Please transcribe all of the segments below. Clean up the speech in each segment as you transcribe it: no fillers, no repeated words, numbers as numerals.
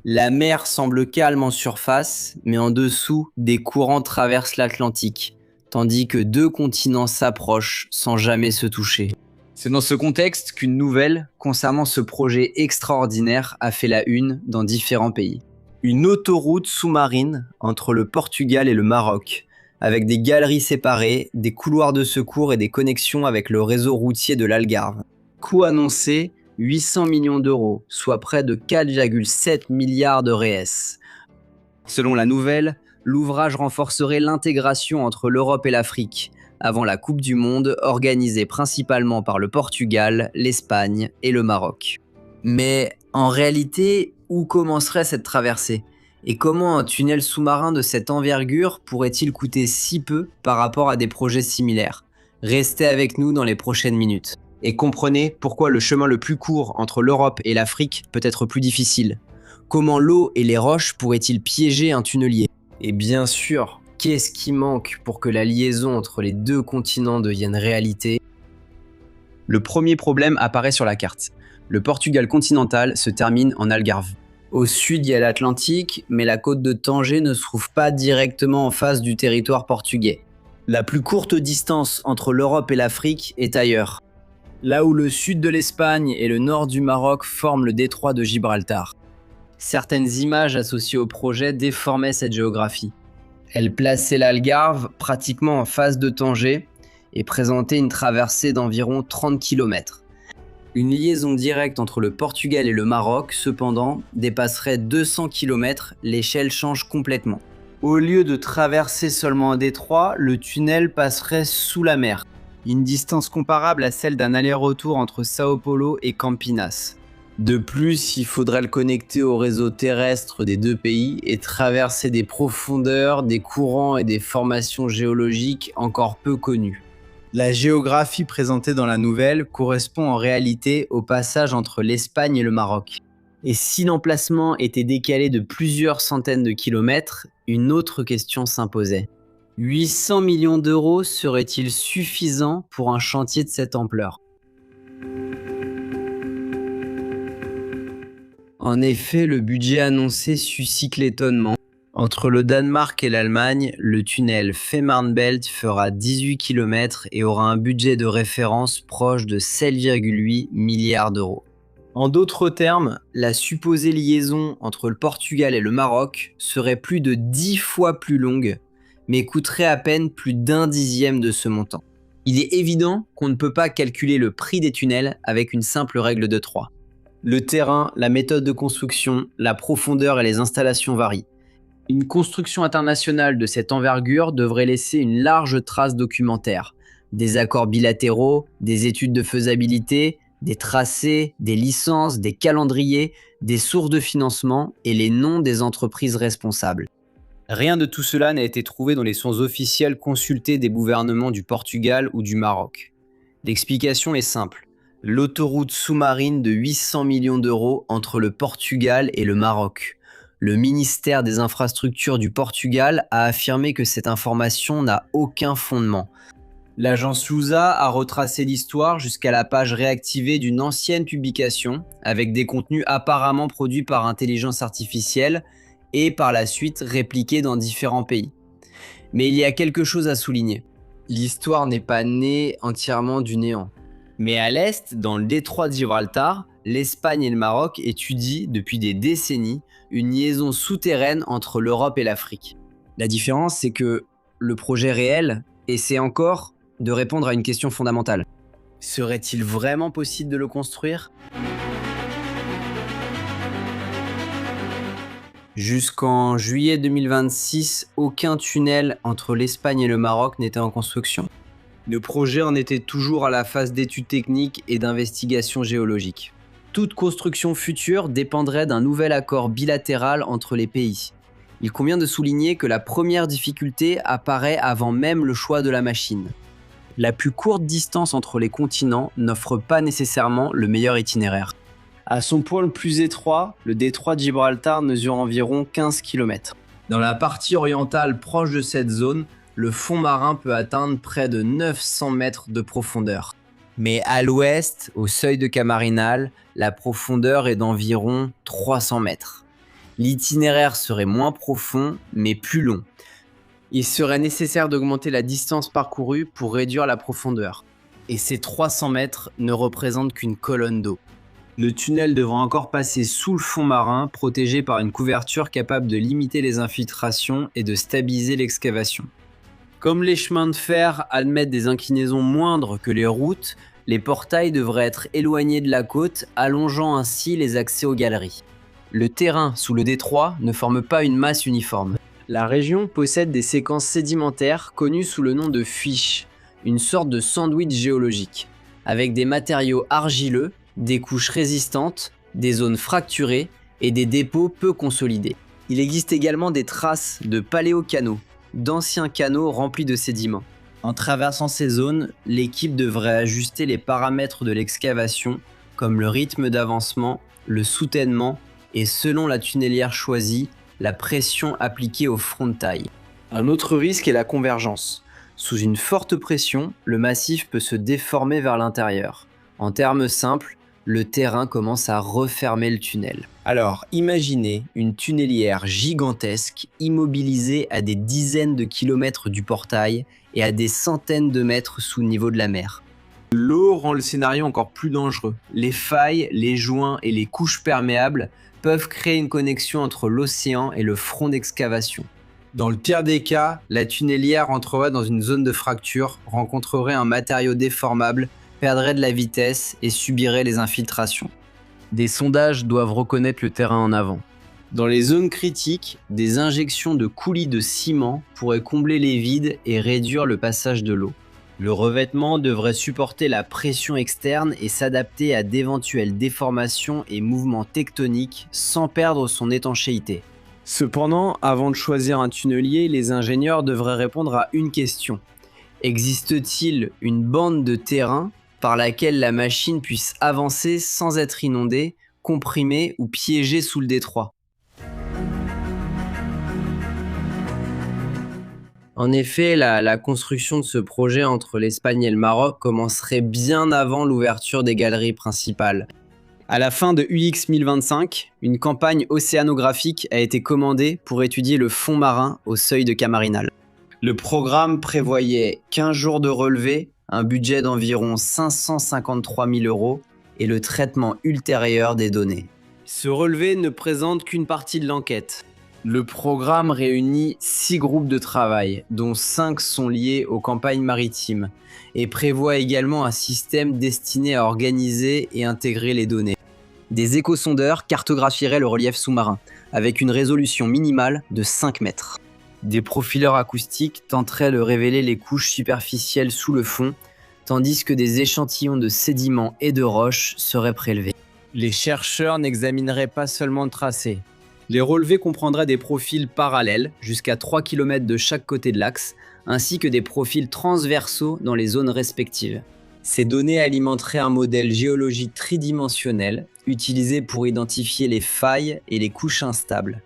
La mer semble calme en surface, mais en dessous, des courants traversent l'Atlantique, tandis que deux continents s'approchent sans jamais se toucher. C'est dans ce contexte qu'une nouvelle concernant ce projet extraordinaire a fait la une dans différents pays. Une autoroute sous-marine entre le Portugal et le Maroc, avec des galeries séparées, des couloirs de secours et des connexions avec le réseau routier de l'Algarve. Coût annoncé, 800 millions d'euros, soit près de 4,7 milliards de RS. Selon la nouvelle, l'ouvrage renforcerait l'intégration entre l'Europe et l'Afrique, avant la Coupe du Monde organisée principalement par le Portugal, l'Espagne et le Maroc. Mais en réalité, où commencerait cette traversée ? Et comment un tunnel sous-marin de cette envergure pourrait-il coûter si peu par rapport à des projets similaires ? Restez avec nous dans les prochaines minutes. Et comprenez pourquoi le chemin le plus court entre l'Europe et l'Afrique peut être plus difficile. Comment l'eau et les roches pourraient-ils piéger un tunnelier ? Et bien sûr, qu'est-ce qui manque pour que la liaison entre les deux continents devienne réalité ? Le premier problème apparaît sur la carte. Le Portugal continental se termine en Algarve. Au sud, il y a l'Atlantique, mais la côte de Tanger ne se trouve pas directement en face du territoire portugais. La plus courte distance entre l'Europe et l'Afrique est ailleurs, là où le sud de l'Espagne et le nord du Maroc forment le détroit de Gibraltar. Certaines images associées au projet déformaient cette géographie. Elles plaçaient l'Algarve pratiquement en face de Tanger et présentaient une traversée d'environ 30 km. Une liaison directe entre le Portugal et le Maroc, cependant, dépasserait 200 km, l'échelle change complètement. Au lieu de traverser seulement un détroit, le tunnel passerait sous la mer. Une distance comparable à celle d'un aller-retour entre Sao Paulo et Campinas. De plus, il faudrait le connecter au réseau terrestre des deux pays et traverser des profondeurs, des courants et des formations géologiques encore peu connues. La géographie présentée dans la nouvelle correspond en réalité au passage entre l'Espagne et le Maroc. Et si l'emplacement était décalé de plusieurs centaines de kilomètres, une autre question s'imposait. 800 millions d'euros seraient-ils suffisants pour un chantier de cette ampleur ? En effet, le budget annoncé suscite l'étonnement. Entre le Danemark et l'Allemagne, le tunnel Fehmarn Belt fera 18 km et aura un budget de référence proche de 7,8 milliards d'euros. En d'autres termes, la supposée liaison entre le Portugal et le Maroc serait plus de 10 fois plus longue, mais coûterait à peine plus d'un dixième de ce montant. Il est évident qu'on ne peut pas calculer le prix des tunnels avec une simple règle de 3. Le terrain, la méthode de construction, la profondeur et les installations varient. Une construction internationale de cette envergure devrait laisser une large trace documentaire. Des accords bilatéraux, des études de faisabilité, des tracés, des licences, des calendriers, des sources de financement et les noms des entreprises responsables. Rien de tout cela n'a été trouvé dans les sources officielles consultées des gouvernements du Portugal ou du Maroc. L'explication est simple. L'autoroute sous-marine de 800 millions d'euros entre le Portugal et le Maroc. Le ministère des Infrastructures du Portugal a affirmé que cette information n'a aucun fondement. L'agence Lusa a retracé l'histoire jusqu'à la page réactivée d'une ancienne publication avec des contenus apparemment produits par intelligence artificielle et par la suite répliqués dans différents pays. Mais il y a quelque chose à souligner. L'histoire n'est pas née entièrement du néant. Mais à l'est, dans le détroit de Gibraltar, l'Espagne et le Maroc étudient depuis des décennies une liaison souterraine entre l'Europe et l'Afrique. La différence, c'est que le projet réel essaie encore de répondre à une question fondamentale. Serait-il vraiment possible de le construire ? Jusqu'en juillet 2026, aucun tunnel entre l'Espagne et le Maroc n'était en construction. Le projet en était toujours à la phase d'études techniques et d'investigation géologique. Toute construction future dépendrait d'un nouvel accord bilatéral entre les pays. Il convient de souligner que la première difficulté apparaît avant même le choix de la machine. La plus courte distance entre les continents n'offre pas nécessairement le meilleur itinéraire. À son point le plus étroit, le détroit de Gibraltar mesure environ 15 km. Dans la partie orientale proche de cette zone, le fond marin peut atteindre près de 900 mètres de profondeur. Mais à l'ouest, au seuil de Camarinal, la profondeur est d'environ 300 mètres. L'itinéraire serait moins profond, mais plus long. Il serait nécessaire d'augmenter la distance parcourue pour réduire la profondeur. Et ces 300 mètres ne représentent qu'une colonne d'eau. Le tunnel devra encore passer sous le fond marin, protégé par une couverture capable de limiter les infiltrations et de stabiliser l'excavation. Comme les chemins de fer admettent des inclinaisons moindres que les routes, les portails devraient être éloignés de la côte, allongeant ainsi les accès aux galeries. Le terrain sous le détroit ne forme pas une masse uniforme. La région possède des séquences sédimentaires connues sous le nom de fuiches, une sorte de sandwich géologique, avec des matériaux argileux, des couches résistantes, des zones fracturées et des dépôts peu consolidés. Il existe également des traces de paléocanaux, d'anciens canaux remplis de sédiments. En traversant ces zones, l'équipe devrait ajuster les paramètres de l'excavation, comme le rythme d'avancement, le soutènement et, selon la tunnelière choisie, la pression appliquée au frontail. Un autre risque est la convergence. Sous une forte pression, le massif peut se déformer vers l'intérieur. En termes simples, le terrain commence à refermer le tunnel. Alors, imaginez une tunnelière gigantesque, immobilisée à des dizaines de kilomètres du portail et à des centaines de mètres sous le niveau de la mer. L'eau rend le scénario encore plus dangereux. Les failles, les joints et les couches perméables peuvent créer une connexion entre l'océan et le front d'excavation. Dans le pire des cas, la tunnelière entrerait dans une zone de fracture, rencontrerait un matériau déformable, perdrait de la vitesse et subirait les infiltrations. Des sondages doivent reconnaître le terrain en avant. Dans les zones critiques, des injections de coulis de ciment pourraient combler les vides et réduire le passage de l'eau. Le revêtement devrait supporter la pression externe et s'adapter à d'éventuelles déformations et mouvements tectoniques sans perdre son étanchéité. Cependant, avant de choisir un tunnelier, les ingénieurs devraient répondre à une question. Existe-t-il une bande de terrain par laquelle la machine puisse avancer sans être inondée, comprimée ou piégée sous le détroit? En effet, la construction de ce projet entre l'Espagne et le Maroc commencerait bien avant l'ouverture des galeries principales. À la fin de UX 1025, une campagne océanographique a été commandée pour étudier le fond marin au seuil de Camarinal. Le programme prévoyait 15 jours de relevée, un budget d'environ 553 000 € et le traitement ultérieur des données. Ce relevé ne présente qu'une partie de l'enquête. Le programme réunit 6 groupes de travail, dont 5 sont liés aux campagnes maritimes, et prévoit également un système destiné à organiser et intégrer les données. Des échosondeurs cartographieraient le relief sous-marin, avec une résolution minimale de 5 mètres. Des profileurs acoustiques tenteraient de révéler les couches superficielles sous le fond, tandis que des échantillons de sédiments et de roches seraient prélevés. Les chercheurs n'examineraient pas seulement le tracé. Les relevés comprendraient des profils parallèles, jusqu'à 3 km de chaque côté de l'axe, ainsi que des profils transversaux dans les zones respectives. Ces données alimenteraient un modèle géologique tridimensionnel, utilisé pour identifier les failles et les couches instables.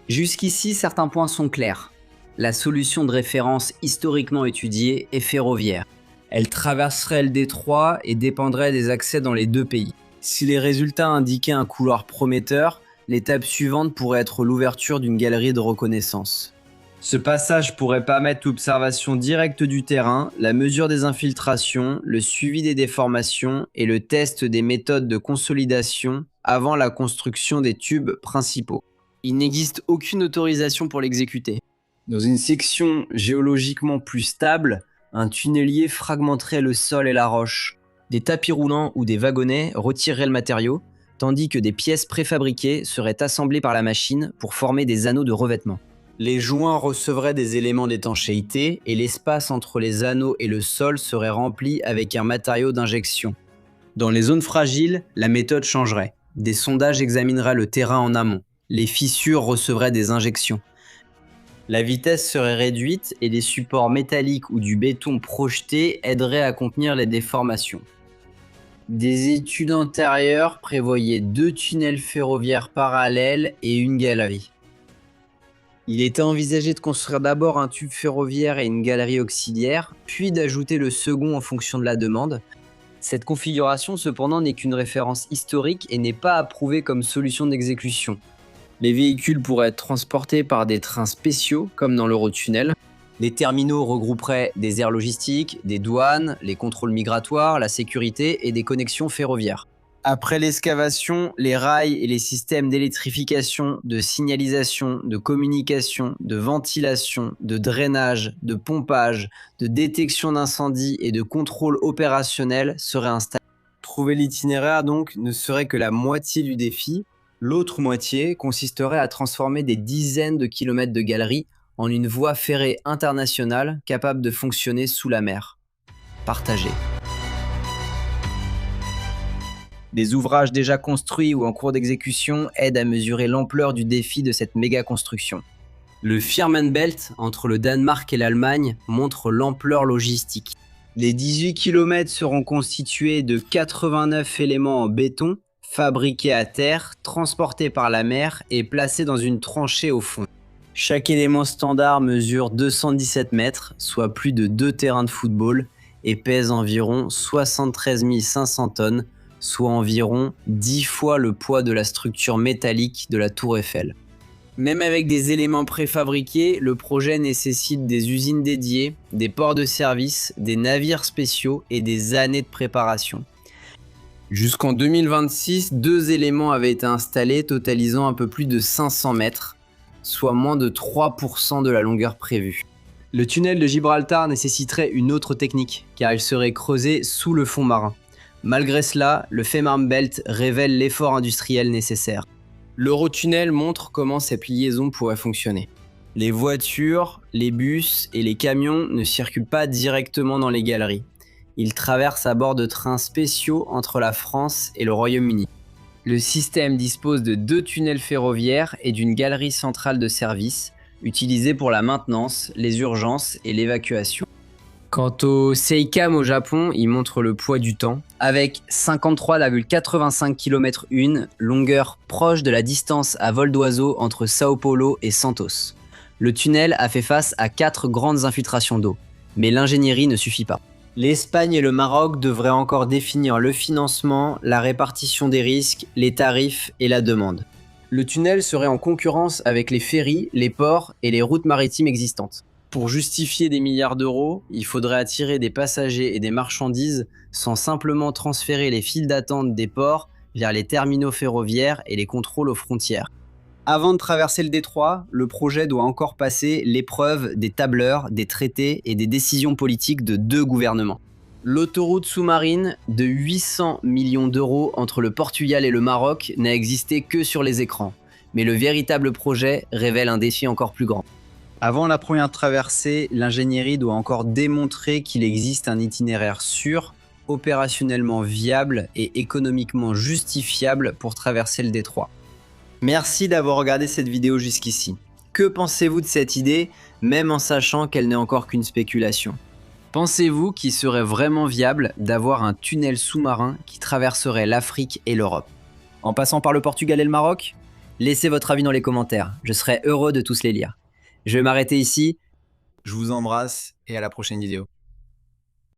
Jusqu'ici, certains points sont clairs. La solution de référence historiquement étudiée est ferroviaire. Elle traverserait le détroit et dépendrait des accès dans les deux pays. Si les résultats indiquaient un couloir prometteur, l'étape suivante pourrait être l'ouverture d'une galerie de reconnaissance. Ce passage pourrait permettre l'observation directe du terrain, la mesure des infiltrations, le suivi des déformations et le test des méthodes de consolidation avant la construction des tubes principaux. Il n'existe aucune autorisation pour l'exécuter. Dans une section géologiquement plus stable, un tunnelier fragmenterait le sol et la roche. Des tapis roulants ou des wagonnets retireraient le matériau, tandis que des pièces préfabriquées seraient assemblées par la machine pour former des anneaux de revêtement. Les joints recevraient des éléments d'étanchéité et l'espace entre les anneaux et le sol serait rempli avec un matériau d'injection. Dans les zones fragiles, la méthode changerait. Des sondages examineraient le terrain en amont. Les fissures recevraient des injections. La vitesse serait réduite et des supports métalliques ou du béton projeté aideraient à contenir les déformations. Des études antérieures prévoyaient 2 tunnels ferroviaires parallèles et une galerie. Il était envisagé de construire d'abord un tube ferroviaire et une galerie auxiliaire, puis d'ajouter le second en fonction de la demande. Cette configuration cependant n'est qu'une référence historique et n'est pas approuvée comme solution d'exécution. Les véhicules pourraient être transportés par des trains spéciaux, comme dans l'Eurotunnel. Les terminaux regrouperaient des aires logistiques, des douanes, les contrôles migratoires, la sécurité et des connexions ferroviaires. Après l'excavation, les rails et les systèmes d'électrification, de signalisation, de communication, de ventilation, de drainage, de pompage, de détection d'incendie et de contrôle opérationnel seraient installés. Trouver l'itinéraire donc ne serait que la moitié du défi. L'autre moitié consisterait à transformer des dizaines de kilomètres de galeries en une voie ferrée internationale capable de fonctionner sous la mer. Partagée. Des ouvrages déjà construits ou en cours d'exécution aident à mesurer l'ampleur du défi de cette méga construction. Le Fehmarnbelt, entre le Danemark et l'Allemagne, montre l'ampleur logistique. Les 18 km seront constitués de 89 éléments en béton, fabriqués à terre, transportés par la mer et placés dans une tranchée au fond. Chaque élément standard mesure 217 mètres, soit plus de 2 terrains de football, et pèse environ 73 500 tonnes, soit environ 10 fois le poids de la structure métallique de la Tour Eiffel. Même avec des éléments préfabriqués, le projet nécessite des usines dédiées, des ports de service, des navires spéciaux et des années de préparation. Jusqu'en 2026, 2 éléments avaient été installés, totalisant un peu plus de 500 mètres, soit moins de 3% de la longueur prévue. Le tunnel de Gibraltar nécessiterait une autre technique, car il serait creusé sous le fond marin. Malgré cela, le Fehmarnbelt révèle l'effort industriel nécessaire. L'Eurotunnel montre comment cette liaison pourrait fonctionner. Les voitures, les bus et les camions ne circulent pas directement dans les galeries. Ils traversent à bord de trains spéciaux entre la France et le Royaume-Uni. Le système dispose de 2 tunnels ferroviaires et d'une galerie centrale de service, utilisée pour la maintenance, les urgences et l'évacuation. Quant au Seikam au Japon, il montre le poids du temps, avec 53,85 km/h, longueur proche de la distance à vol d'oiseau entre Sao Paulo et Santos. Le tunnel a fait face à 4 grandes infiltrations d'eau, mais l'ingénierie ne suffit pas. L'Espagne et le Maroc devraient encore définir le financement, la répartition des risques, les tarifs et la demande. Le tunnel serait en concurrence avec les ferries, les ports et les routes maritimes existantes. Pour justifier des milliards d'euros, il faudrait attirer des passagers et des marchandises sans simplement transférer les files d'attente des ports vers les terminaux ferroviaires et les contrôles aux frontières. Avant de traverser le détroit, le projet doit encore passer l'épreuve des tableurs, des traités et des décisions politiques de 2 gouvernements. L'autoroute sous-marine de 800 millions d'euros entre le Portugal et le Maroc n'a existé que sur les écrans, mais le véritable projet révèle un défi encore plus grand. Avant la première traversée, l'ingénierie doit encore démontrer qu'il existe un itinéraire sûr, opérationnellement viable et économiquement justifiable pour traverser le détroit. Merci d'avoir regardé cette vidéo jusqu'ici. Que pensez-vous de cette idée, même en sachant qu'elle n'est encore qu'une spéculation ? Pensez-vous qu'il serait vraiment viable d'avoir un tunnel sous-marin qui traverserait l'Afrique et l'Europe ? En passant par le Portugal et le Maroc ? Laissez votre avis dans les commentaires, je serai heureux de tous les lire. Je vais m'arrêter ici. Je vous embrasse et à la prochaine vidéo.